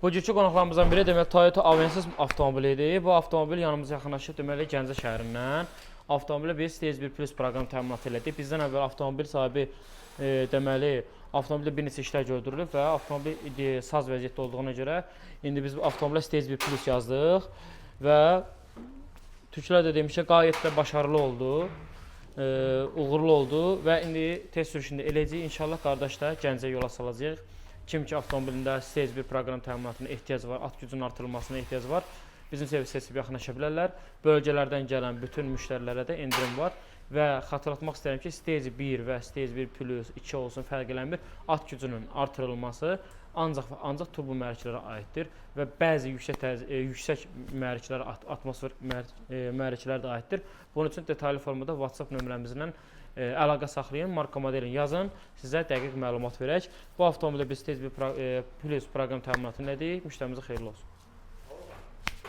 Bugünkü qonaqlarımızdan biri deməli Toyota Avensis avtomobilidir. Bu avtomobil yanımıza yaxınlaşıb deməli Gəncə şəhərindən. Avtomobili biz Stage 1 Plus proqram təminat elədik. Bizdən əvvəl avtomobil sahibi deməli avtomobildə bir neçə işlər gördürülüb və avtomobil saz vəziyyətdə olduğuna görə indi biz bu avtomobilə Stage 1 Plus yazdıq və türklər də demişsə qayət də başarılı oldu. Uğurlu oldu və indi test sürüşündə eləcək. İnşallah qardaşlar Gəncə yola salacağıq. Kim ki avtomobilində Stage 1 proqram təminatına ehtiyac var, at gücünün artırılmasına ehtiyac var, bizim servisə yaxınlaşa bilərlər. Bölgələrdən gələn bütün müştərilərə də endirim var və xatırlatmaq istəyirəm ki, Stage 1 və Stage 1 Plus 2 olsun fərq eləmir. At gücünün artırılması ancaq turbo mühərriklərə aiddir və bəzi yüksək mühərriklərə, atmosfer mühərriklərə də aiddir. Bunun üçün detallı formada WhatsApp nömrəmizlə əlaqə saxlayın, marka modelini yazın, sizə dəqiq məlumat verək. Bu avtomobildə biz Stage 1 Plus proqram təminatını elədik. Müştərimizə xeyirli olsun.